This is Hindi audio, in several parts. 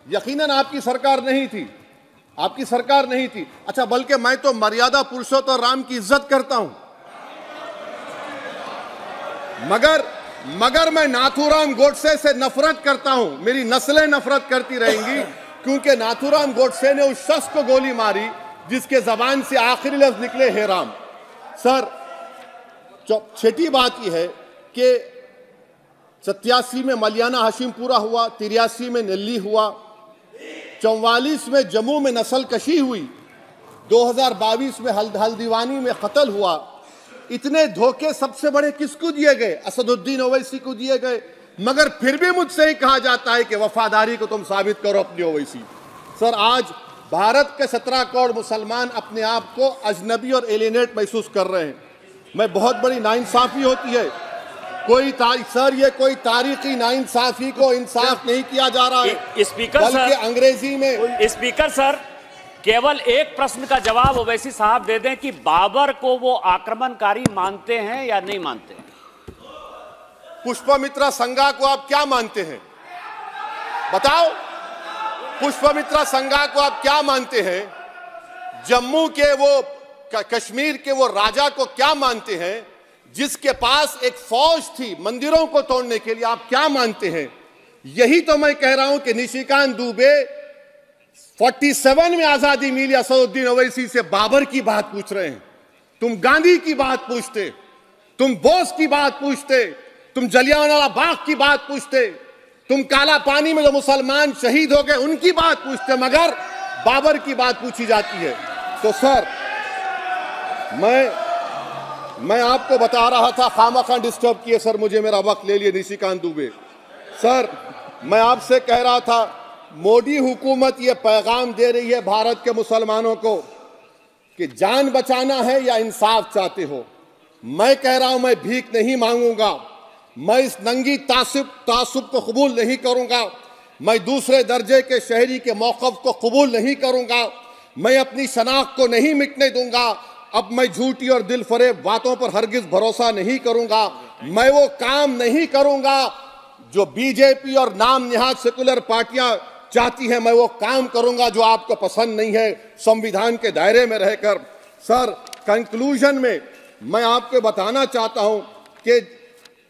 यकीनन आपकी सरकार नहीं थी, आपकी सरकार नहीं थी। अच्छा, बल्कि मैं तो मर्यादा पुरुषोत्तम राम की इज्जत करता हूं, मगर मैं नाथूराम गोडसे से नफरत करता हूं। मेरी नस्लें नफरत करती रहेंगी, क्योंकि नाथूराम गोडसे ने उस शख्स को गोली मारी जिसके जबान से आखिरी लफ्ज निकले हे राम। सर, छठी बात यह है कि 87 में मलियाना हाशिम पूरा हुआ, 83 में नेल्ली हुआ, 44 में जम्मू में नस्ल कशी हुई, 2022 में हल्दीवानी में कत्ल हुआ। इतने धोखे सबसे बड़े किसको दिए गए? असदुद्दीन ओवैसी को दिए गए। मगर फिर भी मुझसे ही कहा जाता है कि वफादारी को तुम साबित करो अपनी ओवैसी। सर, आज भारत के 17 करोड़ मुसलमान अपने आप को अजनबी और एलिनेट महसूस कर रहे हैं। मैं बहुत बड़ी नाइंसाफी होती है, सर ये कोई तारीखी नाइंसाफी को इंसाफ नहीं किया जा रहा है। स्पीकर बल्कि सर, अंग्रेजी में स्पीकर सर, केवल एक प्रश्न का जवाब ओवैसी साहब दे दें कि बाबर को वो आक्रमणकारी मानते हैं या नहीं मानते? पुष्पमित्रा संघा को आप क्या मानते हैं? बताओ, पुष्पमित्रा संघा को आप क्या मानते हैं? जम्मू के वो कश्मीर के वो राजा को क्या मानते हैं जिसके पास एक फौज थी मंदिरों को तोड़ने के लिए? आप क्या मानते हैं? यही तो मैं कह रहा हूं कि निशिकांत दुबे 47 में आजादी मिली, असदुद्दीन ओवैसी से बाबर की बात पूछ रहे हैं। तुम गांधी की बात पूछते, तुम बोस की बात पूछते, तुम जलियांवाला बाग की बात पूछते, तुम काला पानी में जो मुसलमान शहीद हो गए उनकी बात पूछते, मगर बाबर की बात पूछी जाती है। तो सर, मैं आपको बता रहा था, खामखा डिस्टर्ब किए सर, मुझे मेरा वक्त ले लिए निशिकांत दुबे। सर, मैं आपसे कह रहा था, मोदी हुकूमत ये पैगाम दे रही है भारत के मुसलमानों को कि जान बचाना है या इंसाफ चाहते हो। मैं कह रहा हूं, मैं भीख नहीं मांगूंगा, मैं इस नंगी तासुब को कबूल नहीं करूंगा, मैं दूसरे दर्जे के शहरी के मौक़िफ़ को कबूल नहीं करूंगा, मैं अपनी शनाख्त को नहीं मिटने दूंगा। अब मैं झूठी और दिल फरेब बातों पर हरगिज भरोसा नहीं करूंगा। मैं वो काम नहीं करूंगा जो बीजेपी और नाम निहाद सेकुलर पार्टियां चाहती हैं। मैं वो काम करूंगा जो आपको पसंद नहीं है, संविधान के दायरे में रहकर। सर, कंक्लूजन में मैं आपको बताना चाहता हूं कि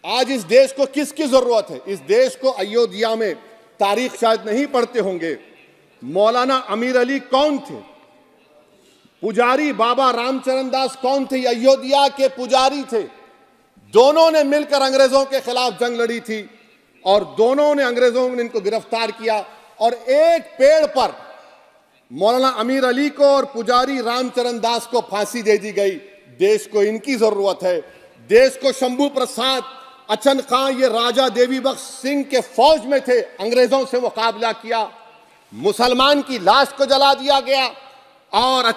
आज इस देश को किसकी जरूरत है? इस देश को अयोध्या में, तारीख शायद नहीं पढ़ते होंगे, मौलाना अमीर अली कौन थे, पुजारी बाबा रामचरण दास कौन थे? अयोध्या के पुजारी थे। दोनों ने मिलकर अंग्रेजों के खिलाफ जंग लड़ी थी और दोनों ने, अंग्रेजों ने इनको गिरफ्तार किया और एक पेड़ पर मौलाना अमीर अली को और पुजारी रामचरण दास को फांसी दे दी गई। देश को इनकी जरूरत है। देश को शंभू प्रसाद, अचन खां, ये राजा देवी बख्श सिंह के फौज में थे, अंग्रेजों से मुकाबला किया, मुसलमान की लाश को जला दिया गया और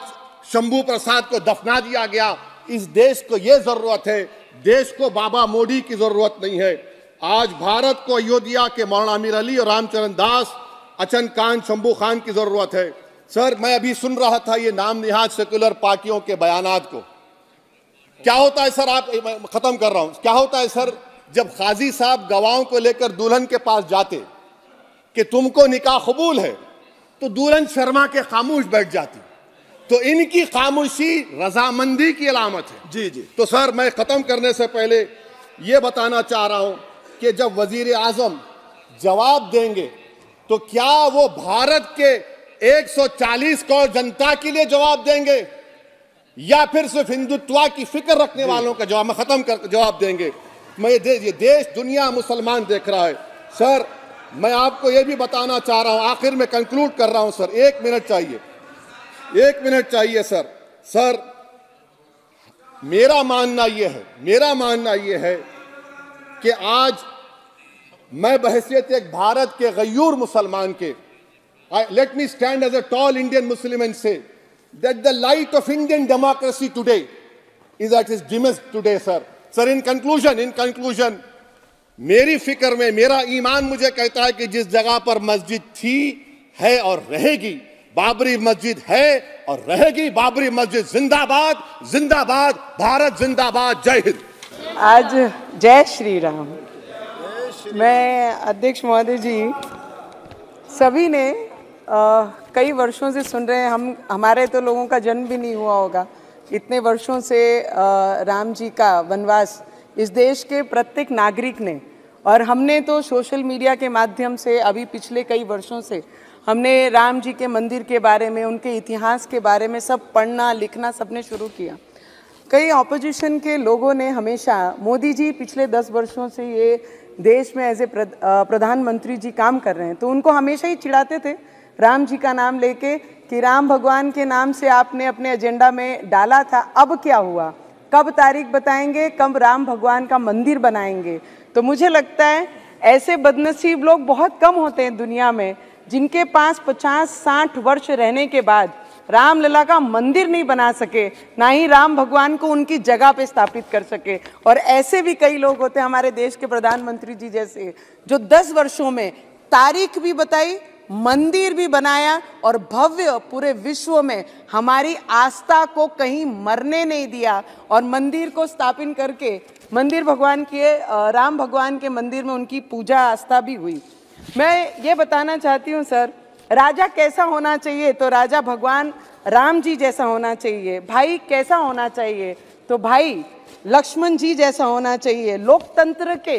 शंभू प्रसाद को दफना दिया गया। इस देश को यह जरूरत है, देश को बाबा मोदी की जरूरत नहीं है। आज भारत को अयोध्या के मौलाना अमीर अली और रामचरण दास, अचन खान, शंभू खान की जरूरत है। सर, मैं अभी सुन रहा था ये नाम निहाद सेकुलर पार्टियों के बयानात को। क्या होता है सर, आप, खत्म कर रहा हूं, क्या होता है सर, जब काजी साहब गवाहों को लेकर दुल्हन के पास जाते कि तुमको निकाह कबूल है, तो दुल्हन शर्मा के खामोश बैठ जाती। तो इनकी खामोशी रजामंदी की अलामत है। जी जी। तो सर, मैं खत्म करने से पहले ये बताना चाह रहा हूं कि जब वजीर आजम जवाब देंगे तो क्या वो भारत के 140 करोड़ जनता के लिए जवाब देंगे या फिर सिर्फ हिंदुत्व की फिक्र रखने वालों का जवाब, मैं खत्म कर जवाब देंगे? मैं ये देश, दुनिया, मुसलमान देख रहा है। सर, मैं आपको ये भी बताना चाह रहा हूं, आखिर में कंक्लूड कर रहा हूं सर, 1 मिनट चाहिए, 1 मिनट चाहिए सर। सर, मेरा मानना यह है कि आज मैं बहैसियत एक भारत के गयूर मुसलमान के, let me stand as a tall Indian Muslim and say that the light of Indian democracy today is at its dimmest today, sir. Sir, in conclusion, मेरी फिक्र में मेरा ईमान मुझे कहता है कि जिस जगह पर मस्जिद थी, है और रहेगी, बाबरी मस्जिद है और रहेगी, बाबरी मस्जिद जिंदाबाद, जिंदाबाद, भारत जिंदाबाद, जय हिंद। आज जय श्री राम। मैं अध्यक्ष महोदय जी, सभी ने कई वर्षों से सुन रहे हैं, हमारे तो लोगों का जन्म भी नहीं हुआ होगा। इतने वर्षों से राम जी का वनवास इस देश के प्रत्येक नागरिक ने, और हमने तो सोशल मीडिया के माध्यम से अभी पिछले कई वर्षों से हमने राम जी के मंदिर के बारे में, उनके इतिहास के बारे में सब पढ़ना लिखना सबने शुरू किया। कई ऑपोजिशन के लोगों ने हमेशा, मोदी जी पिछले 10 वर्षों से ये देश में एज ए प्रधानमंत्री जी काम कर रहे हैं, तो उनको हमेशा ही चिढ़ाते थे राम जी का नाम लेके कि राम भगवान के नाम से आपने अपने एजेंडा में डाला था, अब क्या हुआ, कब तारीख बताएंगे, कब राम भगवान का मंदिर बनाएंगे। तो मुझे लगता है ऐसे बदनसीब लोग बहुत कम होते हैं दुनिया में जिनके पास 50-60 वर्ष रहने के बाद रामलला का मंदिर नहीं बना सके, ना ही राम भगवान को उनकी जगह पे स्थापित कर सके। और ऐसे भी कई लोग होते हैं हमारे देश के प्रधानमंत्री जी जैसे, जो 10 वर्षों में तारीख भी बताई, मंदिर भी बनाया और भव्य पूरे विश्व में हमारी आस्था को कहीं मरने नहीं दिया, और मंदिर को स्थापित करके मंदिर भगवान के, राम भगवान के मंदिर में उनकी पूजा आस्था भी हुई। मैं ये बताना चाहती हूँ सर, राजा कैसा होना चाहिए, तो राजा भगवान राम जी जैसा होना चाहिए। भाई कैसा होना चाहिए, तो भाई लक्ष्मण जी जैसा होना चाहिए। लोकतंत्र के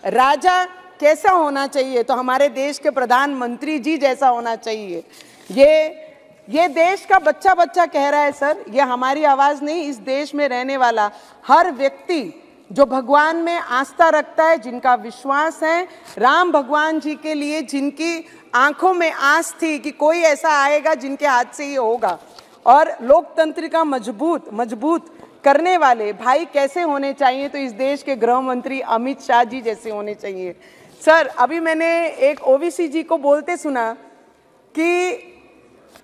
राजा कैसा होना चाहिए, तो हमारे देश के प्रधानमंत्री जी जैसा होना चाहिए। ये देश का बच्चा बच्चा कह रहा है सर, ये हमारी आवाज़ नहीं, इस देश में रहने वाला हर व्यक्ति जो भगवान में आस्था रखता है, जिनका विश्वास है राम भगवान जी के लिए, जिनकी आंखों में आस थी कि कोई ऐसा आएगा जिनके हाथ से ये होगा, और लोकतंत्र का मजबूत करने वाले भाई कैसे होने चाहिए, तो इस देश के गृह मंत्री अमित शाह जी जैसे होने चाहिए। सर अभी मैंने एक ओवीसी जी को बोलते सुना कि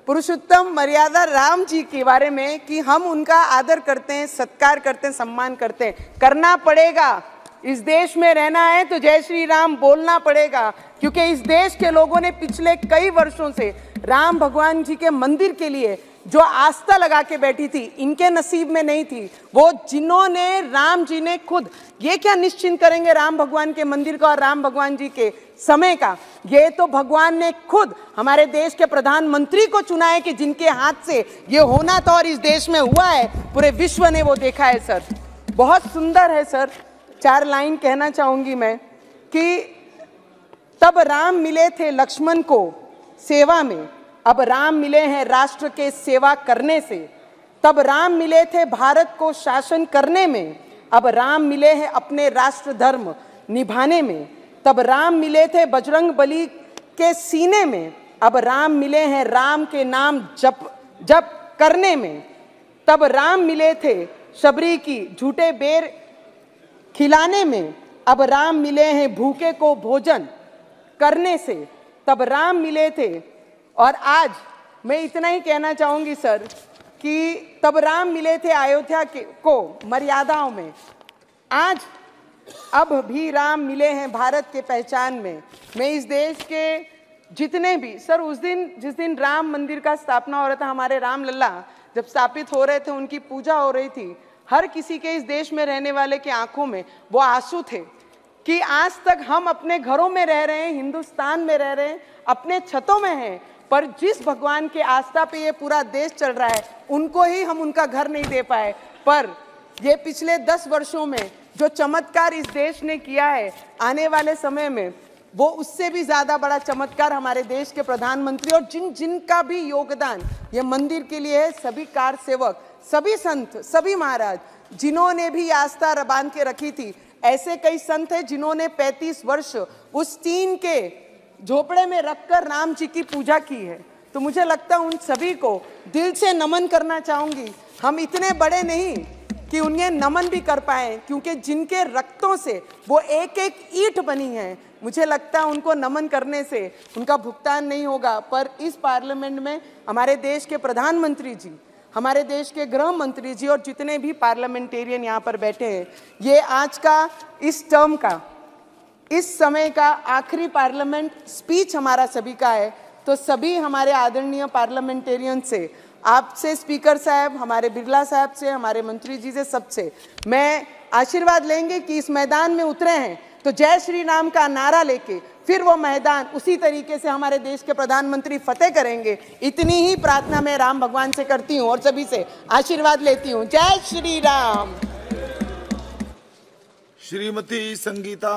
पुरुषोत्तम मर्यादा राम जी के बारे में कि हम उनका आदर करते हैं, सत्कार करते हैं, सम्मान करते हैं। करना पड़ेगा, इस देश में रहना है तो जय श्री राम बोलना पड़ेगा, क्योंकि इस देश के लोगों ने पिछले कई वर्षों से राम भगवान जी के मंदिर के लिए जो आस्था लगा के बैठी थी, इनके नसीब में नहीं थी। वो जिन्होंने, राम जी ने खुद ये क्या निश्चिंत करेंगे राम भगवान के मंदिर का और राम भगवान जी के समय का, ये तो भगवान ने खुद हमारे देश के प्रधानमंत्री को चुना है कि जिनके हाथ से ये होना था और इस देश में हुआ है, पूरे विश्व ने वो देखा है। सर बहुत सुंदर है सर, 4 लाइन कहना चाहूंगी मैं कि तब राम मिले थे लक्ष्मण को सेवा में, अब राम मिले हैं राष्ट्र के सेवा करने से। तब राम मिले थे भारत को शासन करने में, अब राम मिले हैं अपने राष्ट्र धर्म निभाने में। तब राम मिले थे बजरंग बली के सीने में, अब राम मिले हैं राम के नाम जप करने में। तब राम मिले थे शबरी की झूठे बेर खिलाने में, अब राम मिले हैं भूखे को भोजन करने से। तब राम मिले थे, और आज मैं इतना ही कहना चाहूंगी सर कि तब राम मिले थे अयोध्या को मर्यादाओं में, आज अब भी राम मिले हैं भारत के पहचान में। मैं इस देश के जितने भी सर, उस दिन जिस दिन राम मंदिर का स्थापना हो रहा था, हमारे राम लल्ला जब स्थापित हो रहे थे, उनकी पूजा हो रही थी, हर किसी के इस देश में रहने वाले की आंखों में वो आंसू थे कि आज तक हम अपने घरों में रह रहे हैं, हिंदुस्तान में रह रहे हैं, अपने छतों में हैं, पर जिस भगवान के आस्था पे ये पूरा देश चल रहा है, उनको ही हम उनका घर नहीं दे पाए। पर ये पिछले 10 वर्षों में जो चमत्कार इस देश ने किया है, आने वाले समय में वो उससे भी ज्यादा बड़ा चमत्कार हमारे देश के प्रधानमंत्री और जिनका भी योगदान ये मंदिर के लिए है, सभी कार सेवक, सभी संत, सभी महाराज जिन्होंने भी आस्था बांध के रखी थी। ऐसे कई संत हैं जिन्होंने 35 वर्ष उस टीन के झोपड़े में रखकर राम जी की पूजा की है। तो मुझे लगता है उन सभी को दिल से नमन करना चाहूंगी। हम इतने बड़े नहीं कि उन्हें नमन भी कर पाए, क्योंकि जिनके रक्तों से वो एक एक ईंट बनी है, मुझे लगता है उनको नमन करने से उनका भुगतान नहीं होगा। पर इस पार्लियामेंट में हमारे देश के प्रधानमंत्री जी, हमारे देश के गृह मंत्री जी और जितने भी पार्लियामेंटेरियन यहाँ पर बैठे हैं, ये आज का इस टर्म का, इस समय का आखिरी पार्लियामेंट स्पीच हमारा सभी का है। तो सभी हमारे आदरणीय पार्लियामेंटेरियन से, आपसे स्पीकर साहब, हमारे बिरला साहब से, हमारे मंत्री जी से, सबसे मैं आशीर्वाद लेंगे कि इस मैदान में उतरे हैं तो जय श्री राम का नारा लेके फिर वो मैदान उसी तरीके से हमारे देश के प्रधानमंत्री फतेह करेंगे। इतनी ही प्रार्थना मैं राम भगवान से करती हूँ और सभी से आशीर्वाद लेती हूँ। जय श्री राम। श्रीमती संगीता